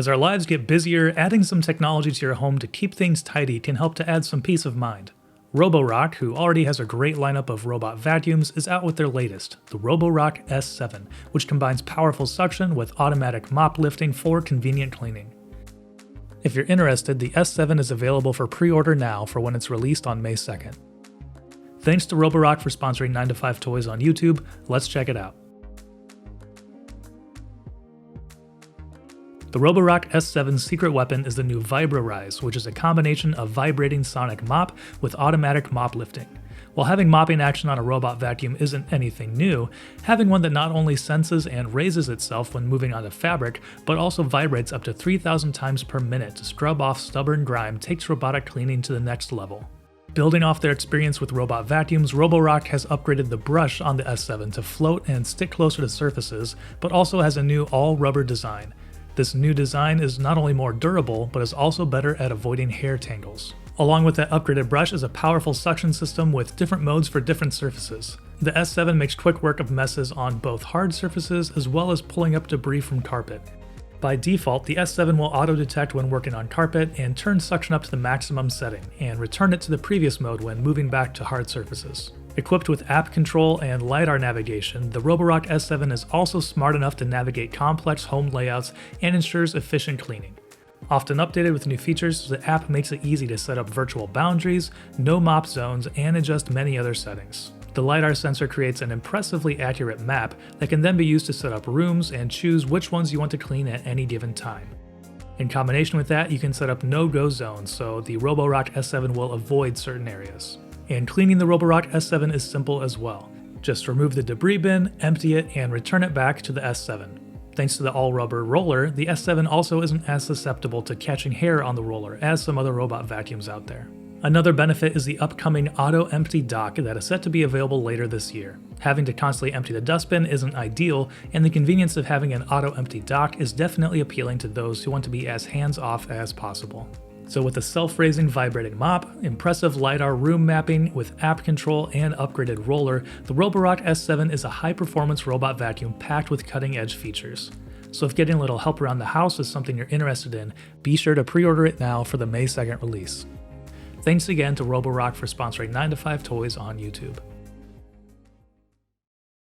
As our lives get busier, adding some technology to your home to keep things tidy can help to add some peace of mind. Roborock, who already has a great lineup of robot vacuums, is out with their latest, the Roborock S7, which combines powerful suction with automatic mop lifting for convenient cleaning. If you're interested, the S7 is available for pre-order now for when it's released on May 2nd. Thanks to Roborock for sponsoring 9 to 5 Toys on YouTube. Let's check it out. The Roborock S7's secret weapon is the new Vibra-Rise, which is a combination of vibrating sonic mop with automatic mop lifting. While having mopping action on a robot vacuum isn't anything new, having one that not only senses and raises itself when moving onto fabric, but also vibrates up to 3,000 times per minute to scrub off stubborn grime takes robotic cleaning to the next level. Building off their experience with robot vacuums, Roborock has upgraded the brush on the S7 to float and stick closer to surfaces, but also has a new all-rubber design. This new design is not only more durable, but is also better at avoiding hair tangles. Along with that upgraded brush is a powerful suction system with different modes for different surfaces. The S7 makes quick work of messes on both hard surfaces as well as pulling up debris from carpet. By default, the S7 will auto-detect when working on carpet and turn suction up to the maximum setting, and return it to the previous mode when moving back to hard surfaces. Equipped with app control and LiDAR navigation, the Roborock S7 is also smart enough to navigate complex home layouts and ensures efficient cleaning. Often updated with new features, the app makes it easy to set up virtual boundaries, no mop zones, and adjust many other settings. The LiDAR sensor creates an impressively accurate map that can then be used to set up rooms and choose which ones you want to clean at any given time. In combination with that, you can set up no-go zones, so the Roborock S7 will avoid certain areas. And cleaning the Roborock S7 is simple as well. Just remove the debris bin, empty it, and return it back to the S7. Thanks to the all-rubber roller, the S7 also isn't as susceptible to catching hair on the roller as some other robot vacuums out there. Another benefit is the upcoming auto-empty dock that is set to be available later this year. Having to constantly empty the dustbin isn't ideal, and the convenience of having an auto-empty dock is definitely appealing to those who want to be as hands-off as possible. So with a self-raising vibrating mop, impressive LiDAR room mapping with app control and upgraded roller, the Roborock S7 is a high-performance robot vacuum packed with cutting-edge features. So if getting a little help around the house is something you're interested in, be sure to pre-order it now for the May 2nd release. Thanks again to Roborock for sponsoring 9 to 5 Toys on YouTube.